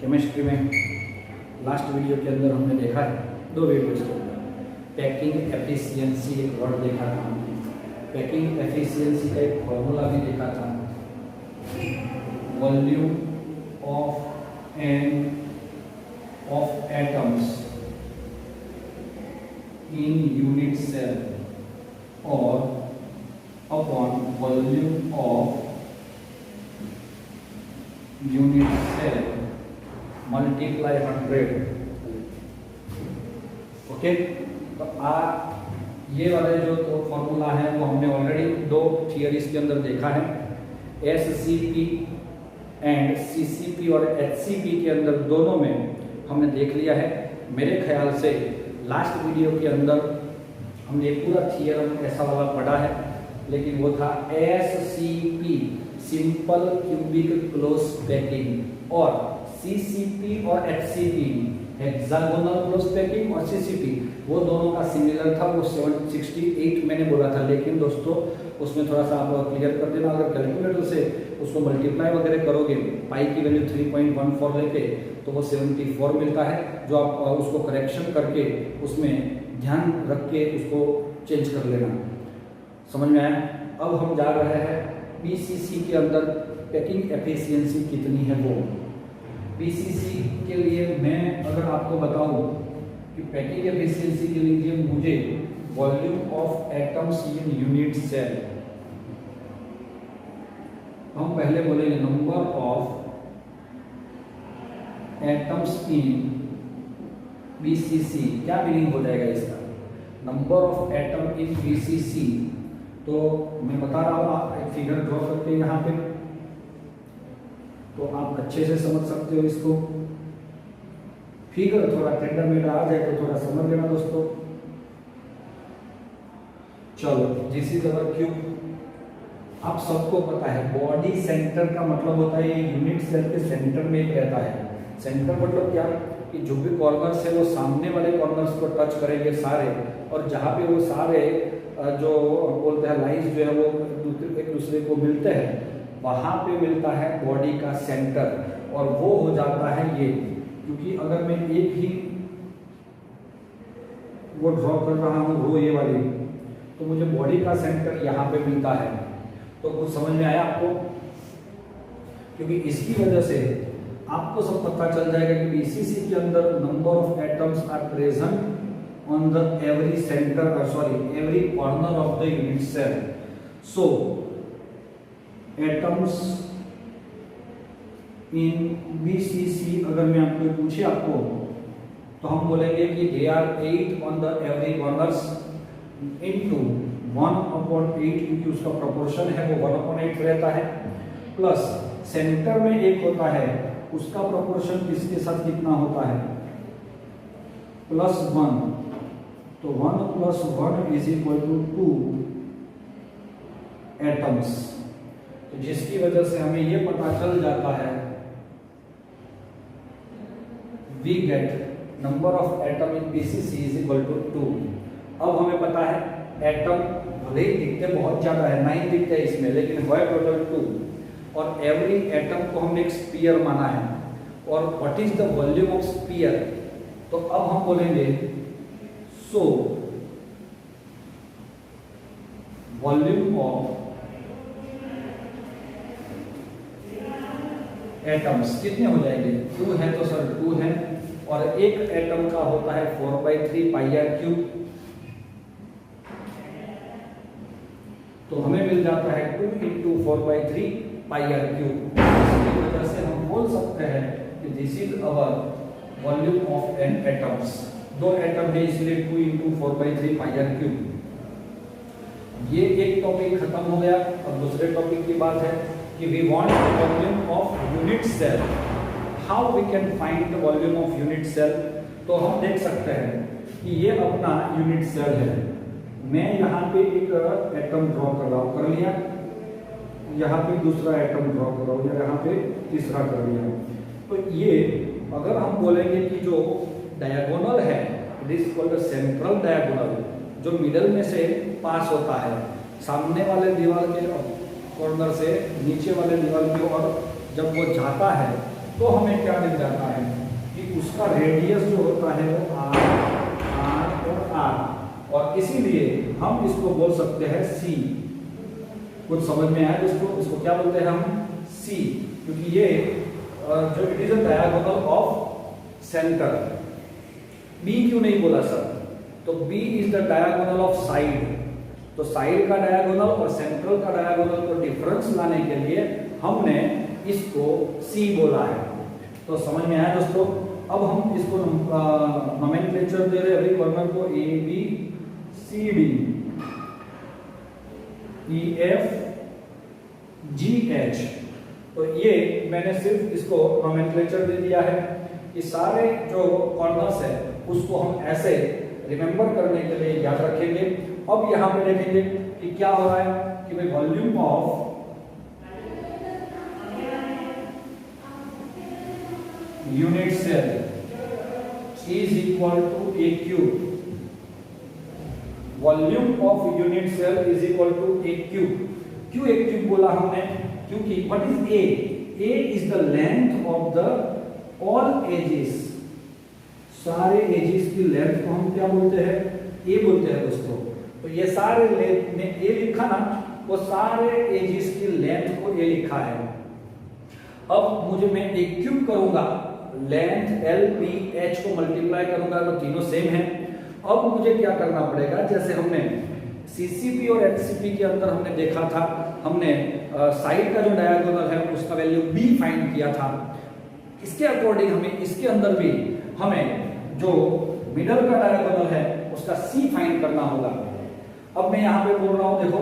Chemistry में last video के अंदर हमने देखा है, 2 वीडियोस के अंदर पैकिंग एफिशिएंसी एक वर्ड देखा था हमने। पैकिंग एफिशिएंसी का एक फॉर्मूला भी देखा था, volume of atoms in unit cell और upon volume of unit cell multiply 100। Okay, तो ये वाले जो फॉर्मूला है वो हमने ऑलरेडी 2 थियरीज के अंदर देखा है। एससीपी एंड सीसीपी और एचसीपी के अंदर दोनों में हमने देख लिया है। मेरे ख्याल से लास्ट वीडियो के अंदर हमने पूरा थियरम ऐसा वाला पढ़ा है, लेकिन वो था SCP simple cubic close packing और सीसीपी और एचसीपी हेक्सागोनल क्लोज पैकिंग और सीसीपी वो दोनों का सिमिलर था। वो 768 मैंने बोला था, लेकिन दोस्तों उसमें थोड़ा सा आप क्लियर कर देना, अगर कैलकुलेटर से उसको मल्टीप्लाई वगैरह करोगे पाई की वैल्यू 3.14 लेके तो वो 74 मिलता है, जो आप उसको करेक्शन करके उसमें ध्यान रख के उसको चेंज कर लेना। समझ में आया? अब हम जा रहे हैं पीसीसी के अंदर पैकिंग एफिशिएंसी कितनी है वो। पीसीसी के लिए मैं अगर आपको बताऊं कि पैकिंग एफिशिएंसी के लिए मुझे volume of atoms in unit cell, हम पहले बोलेंगे number of atoms in BCC. क्या मीनिंग हो जाएगा इसका? Number of atom in BCC, तो मैं बता रहा हूं, आप एक फिगर ड्रॉ करते हैं यहाँ पे, तो आप अच्छे से समझ सकते हो इसको। फिगर थोड़ा टेढ़ा मेढ़ा आ जाए तो थोड़ा समझ लेना दोस्तों। चलो, दिस इज अवर क्यूब। आप सबको पता है बॉडी सेंटर का मतलब होता है ये यूनिट सेल के सेंटर में ही रहता है। सेंटर मतलब क्या कि जो भी कॉर्नर्स है वो सामने वाले कॉर्नर्स को टच करेंगे सारे, और जहाँ पे वो सारे जो बोलते हैं लाइंस जो है वो एक दूसरे को मिलते हैं, वहाँ पे मिलता है बॉडी का सेंटर, और वो हो जाता है ये। क्योंकि अगर मैं एक ही वो ड्रॉ कर रहा हूँ रो ये वाली, तो मुझे बॉडी का सेंटर यहाँ पे मिलता है। तो कुछ समझ में आया आपको? क्योंकि इसकी वजह से आपको सब पता चल जाएगा कि बीसीसी के अंदर number of atoms are present on the every centre every corner of the unit cell. So atoms in BCC अगर मैं आपको पूछे आपको, तो हम बोलेंगे कि they are 8 on the every corners into 1/8, क्योंकि उसका प्रोपोर्शन है वो 1/8 रहता है, प्लस सेंटर में एक होता है उसका प्रोपोर्शन किसके साथ कितना होता है, +1। तो 1 + 1 = 2 एटम्स। तो जिसकी वजह से हमें ये पता चल जाता है we get number of atom in PCC = 2। अब हमें पता है एटम भले ही दिखते बहुत ज्यादा है, 9 दिखते हैं इसमें, लेकिन है टोटल 2, और एवरी एटम को हमने एक स्फीयर माना है। और what is the volume of sphere? तो अब हम बोलेंगे सो वॉल्यूम ऑफ एटम्स कितने हो जाएंगे? 2 है तो सर 2 है, और एक एटम का होता है 4/3 πr³। तो हमें मिल जाता है 2 × 4/3 πr³। इसकी वजह से हम बोल सकते हैं कि this is our volume of an atoms. 2 atom है इसलिए 2 × 4/3 πr³। ये एक टॉपिक खत्म हो गया। अब दूसरे टॉपिक की बात है कि we want the volume of unit cell. How we can find the volume of unit cell? तो हम देख सकते हैं कि ये अपना यूनिट सेल है। मैं यहाँ पे एक एटम ड्रॉ कर रहा हूँ, कर लिया, यहाँ पे दूसरा एटम ड्रॉ कर रहा हूँ, या यहाँ पे तीसरा कर लिया। तो ये अगर हम बोलेंगे कि जो डायगोनल है, दिस कॉल्ड सेंट्रल डायगोनल, जो मिडल में से पास होता है, सामने वाले दीवार के कॉर्नर से नीचे वाले दीवार की ओर जब वो जाता है तो हमें क्या मिल जाता है कि उसका रेडियस जो होता है वो आर और आर, और इसीलिए हम इसको बोल सकते हैं सी। कुछ समझ में आया दोस्तों? इसको क्या बोलते हैं हम? सी, क्योंकि ये जो it is a diagonal of centre. B क्यों नहीं बोला सर? तो B is the diagonal of side. तो साइड का डायगोनल और सेंट्रल का डायगोनल को डिफरेंस लाने के लिए हमने इसको सी बोला है। तो समझ में आया दोस्तों? अब हम इसको नोमेनक्लेचर दे रहे हैं कॉर्नर को A B C D E F G H. तो ये मैंने सिर्फ इसको नोमेनक्लेचर दे दिया है। ये सारे जो कॉर्नर्स है उसको हम ऐसे रिमेंबर करने के लिए याद रखेंगे। अब यहां पे देखेंगे कि क्या हो रहा है कि भाई volume of unit cell is equal to a cube. Volume of unit cell is equal to a cube. क्यों ए क्यूब बोला हमने? क्योंकि what is a? A is the length of the all edges. सारे edges की length को हम क्या बोलते हैं? ए बोलते हैं दोस्तों। तो ये सारे लेंथ में ए लिखा ना, वो सारे एजेस की लेंथ को ए लिखा है। अब मुझे मैं ए क्यूब करूंगा, लेंथ एल बी एच को मल्टीप्लाई करूंगा तो तीनों सेम है। अब मुझे क्या करना पड़ेगा? जैसे हमने सीसीपी और एचसीपी के अंदर हमने देखा था, हमने साइड का जो डायगोनल है उसका वैल्यू बी फाइंड किया था। इसके अकॉर्डिंग हमें इसके अंदर भी हमें जो मिडल का डायगोनल है उसका सी फाइंड करना होगा। अब मैं यहां पे बोल रहा हूं, देखो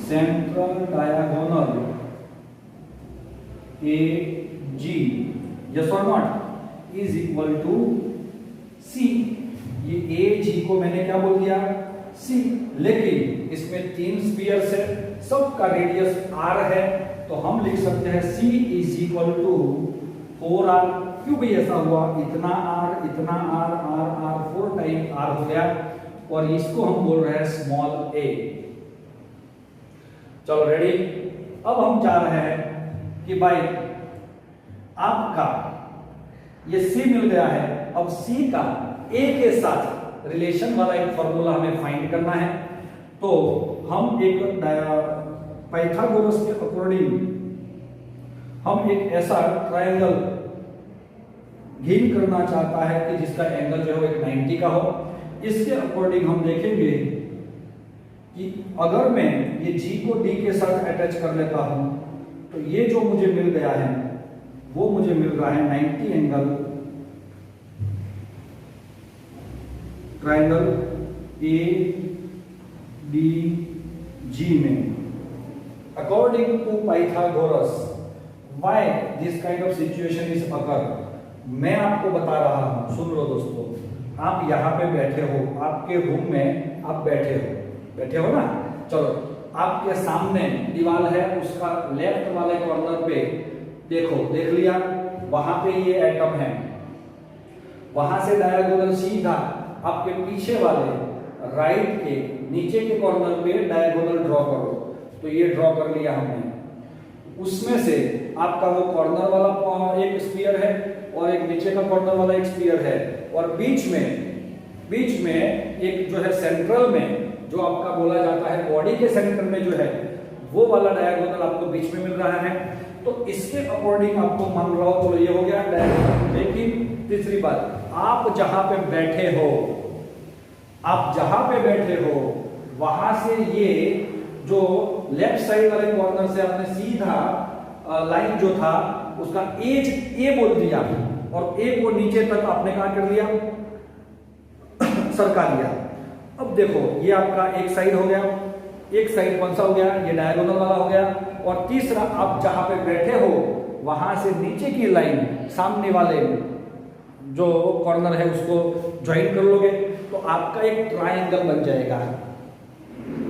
central diagonal A G, yes और not, is equal to C. ये ए जी को मैंने क्या बोल दिया? सी। लेकिन इसमें 3 स्फीयर्स है, सबका रेडियस आर है, तो हम लिख सकते हैं सी इज इक्वल टू 4r। क्यों भी ऐसा हुआ? इतना आर इतना R R R 4 time R हो गया, और इसको हम बोल रहे हैं स्मॉल ए। चलो रेडी। अब हम चाह रहे हैं कि भाई आपका ये सी मिल गया है, अब सी का ए के साथ रिलेशन वाला एक फॉर्मूला हमें फाइंड करना है। तो हम एक पाइथागोरस के अकॉर्डिंग हम एक ऐसा ट्रायंगल गिन करना चाहता है कि जिसका एंगल जो है 90 का हो। इसके अकॉर्डिंग हम देखेंगे कि अगर मैं ये जी को डी के साथ अटैच कर लेता हूं तो ये जो मुझे मिल गया है वो मुझे मिल रहा है 90 angle triangle A D G में। According to Pythagoras why this kind of situation is occur. मैं आपको बता रहा हूं, सुन लो दोस्तों। आप यहाँ पे बैठे हो, आपके रूम में आप बैठे हो ना। चलो आपके सामने दीवार है, उसका लेफ्ट वाले कॉर्नर पे देखो, देख लिया, वहां पे ये एटम है। वहां से डायगोनल सीधा आपके पीछे वाले राइट के नीचे के कॉर्नर पे डायगोनल ड्रॉ करो। तो ये ड्रॉ कर लिया हमने। उसमें से आपका वो कॉर्नर वाला एक स्फीयर है और एक नीचे का कॉर्नर वाला एक स्फीयर है, और बीच में एक जो है सेंट्रल में जो आपका बोला जाता है बॉडी के सेंटर में जो है वो वाला डायगोनल आपको बीच में मिल रहा है। तो इसके अकॉर्डिंग आपको मान लो, तो ये हो गया डायगोनल। लेकिन तीसरी बात, आप जहां पे बैठे हो वहां से ये जो लेफ्ट साइड वाले कॉर्नर से आपने सीधा लाइन जो था उसका एज ए बोल दिया, और ए को नीचे तक आपने कहा कर दिया, सरका दिया। अब देखो ये आपका एक साइड हो गया, एक साइड कौन सा हो गया? ये डायगोनल वाला हो गया। और तीसरा, आप जहां पे बैठे हो वहां से नीचे की लाइन सामने वाले जो कॉर्नर है उसको ज्वाइन कर लोगे तो आपका एक ट्रायंगल बन जाएगा।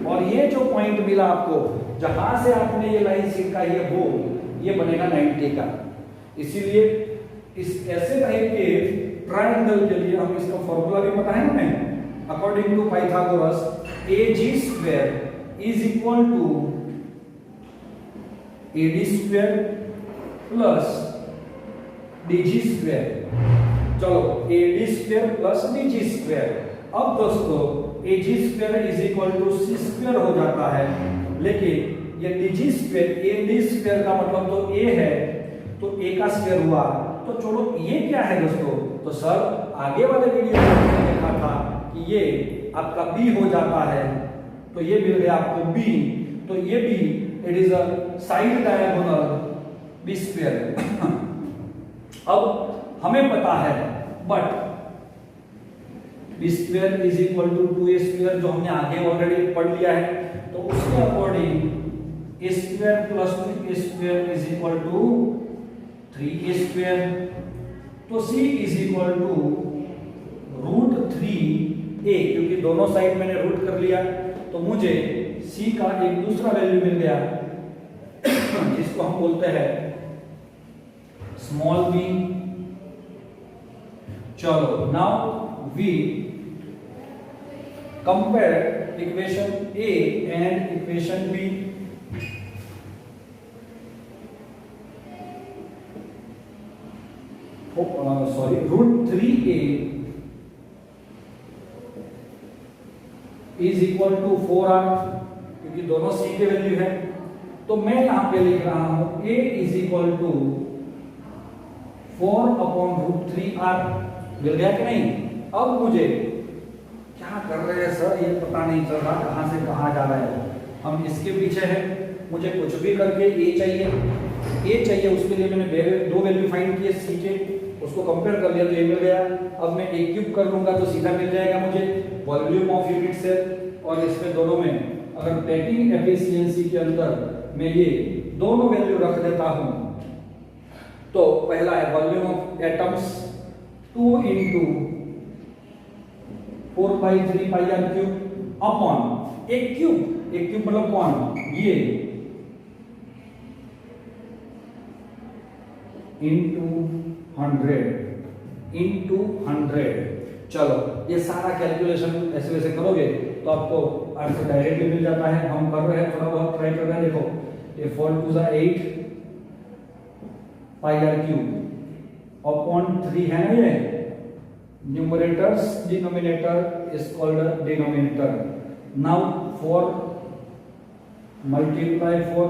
और ये जो पॉइंट मिला आपको, जहां से आपने ये लाइन सीखा है वो ये बनेगा 90 का। इसीलिए इस ऐसे टाइप के ट्रायंगल के लिए हम इसका फॉर्मूला भी पता है हमें। According to Pythagoras, AG square is equal to AD square plus DG square. चलो AD square plus DG square. अब दोस्तों AG square is equal to C square हो जाता है, लेकिन ये DG स्क्वायर AD स्क्वायर का मतलब तो A है, तो A का स्क्वायर हुआ। तो चलो ये क्या है दोस्तों, तो सर आगे वाले वीडियो में हमने देखा था कि ये आपका B हो जाता है, तो ये मिल गया आपको B, तो ये B it is a side diagonal B square. अब हमें पता है but B square is equal to 2A square, जो हमने आगे ऑलरेडी पढ़ लिया है, तो उसके according A square plus 2A square is equal to 3A square. तो C is equal to √3A, क्योंकि दोनों साइड मैंने रूट कर लिया, तो मुझे C का एक दूसरा वैल्यू मिल गया जिसको हम बोलते हैं स्मॉल b। चलो now we compare equation A and equation B। Sorry √3A is equal to 4R, क्योंकि दोनों C के वैल्यू है, तो मैं यहां पे लिख रहा हूं A is equal to 4/√3R। मिल गया कि नहीं? अब मुझे क्या कर रहे हैं सर, ये पता नहीं चल रहा कहां से कहां जा रहा है। हम इसके पीछे हैं, मुझे कुछ भी करके A चाहिए, उसके लिए मैंने दो वैल्यू फाइंड किए C के, उसको कंपेयर कर लिया तो ये मिल गया। अब मैं A क्यूब कर लूंगा तो सीधा मिल जाएगा मुझे वॉल्यूम ऑफ यूनिट सेल, और इसमें दोनों में अगर पैकिंग एफिशिएंसी के अंदर मैं ये दोनों वैल्यू रख देता हूं, तो पहला है volume of atoms 2 into 4/3 pi R cube upon एक क्यूब मतलब कौन, ये into 100। चलो ये सारा कैलकुलेशन ऐसे वैसे करोगे तो आपको आंसर डायरेक्टली मिल जाता है। हम कर रहे हैं, थोड़ा बहुत ट्राई कर रहे हैं। देखो ये 4 2 8 पाई आर क्यूब अपॉन 3 है ना, ये numerators denominator is called denominator. Now 4 multiply 4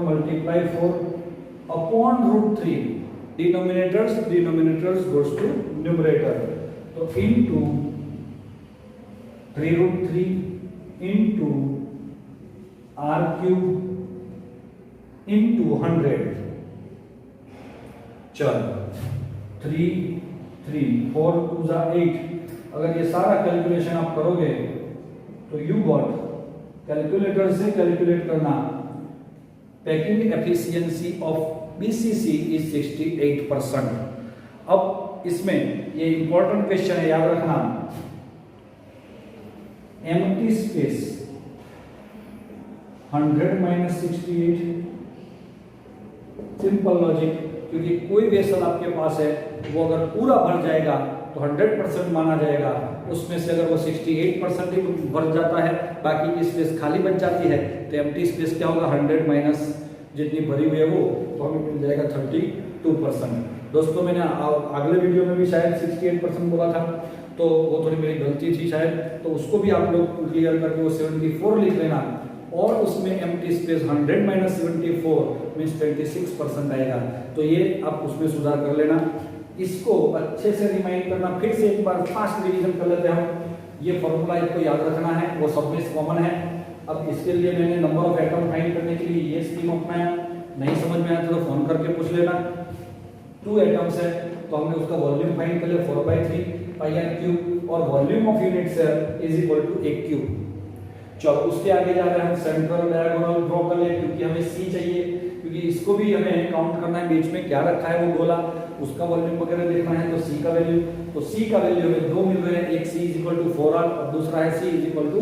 upon √3, denominators goes to numerator, तो into 3√3 into R cube into 100। चल 3 4 2 8। अगर ये सारा कैलकुलेशन आप करोगे तो यू गॉट, कैलकुलेटर से कैलकुलेट करना, packing efficiency of BCC is 68%। अब इसमें ये इंपॉर्टेंट क्वेश्चन है, याद रखना, एम्प्टी स्पेस 100 - 68। सिंपल लॉजिक, क्योंकि कोई वेसल आपके पास है वो अगर पूरा भर जाएगा तो 100% माना जाएगा, उसमें से अगर वो 68% ही भर जाता है, बाकी की स्पेस खाली बच जाती है, तो एम्प्टी स्पेस क्या होगा, 100 माइनस जितनी भरी हुई है वो, तो हमें मिल जाएगा 32%। दोस्तों मैंने अगले वीडियो में भी शायद 68% बोला था, तो वो थोड़ी मेरी गलती थी शायद, तो उसको भी आप लोग क्लियर करके वो 74 लिख लेना, और उसमें एम्प्टी स्पेस 100 - 74 मीन्स 26% आएगा। तो ये आप उसमें सुधार कर लेना। इसको अच्छे से रिमाइंड करना, फिर से एक बार फास्ट रिवीजन कर लेते हैं हम। ये फॉर्मूला इसको याद रखना है, वो सब में कॉमन है। अब इसके लिए मैंने नंबर ऑफ एटम फाइंड करने के लिए ये स्कीम अपनाया। नहीं समझ में आया तो फोन करके पूछ लेना। 2 एटम्स है तो हमने उसका वॉल्यूम फाइंड कर लिया 4/3 पाई आर क्यूब, और volume of unit cell is equal to एक क्यूब। चलो उसके आगे जा रहे हैं हम, सेंट्रल डायगोनल ड्रॉ कर ले, क्योंकि हमें C चाहिए, क्योंकि इसको भी हमें काउंट करना है, बीच में क्या रखा है वो गोला, उसका वॉल्यूम वगैरह देखना है, तो C का वैल्यू, तो C का वैल्यू हमें दो मिल रहे हैं, एक C is equal to 4R और दूसरा है C is equal to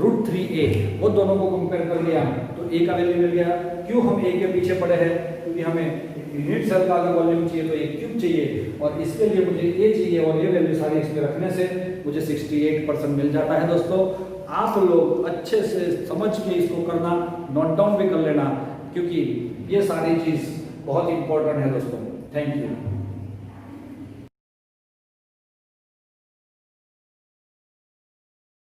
√3A। वो दोनों को कंपेयर कर लिया तो A का वैल्यू मिल गया। क्यों हम A के पीछे पड़े हैं, क्योंकि हमें यूनिट सेल का अगर वॉल्यूम चाहिए तो एक क्यूब चाहिए, और इसके लिए मुझे A चाहिए, और ये वैल्यू सारी इसमें रखने से मुझे 68% मिल जाता है। दोस्तों आप लोग अच्छे से समझ के इसको करना, नोट डाउन भी कर लेना। क्योंकि ये सारी चीज़ बहुत इंपॉर्टेंट है दोस्तों। Thank you.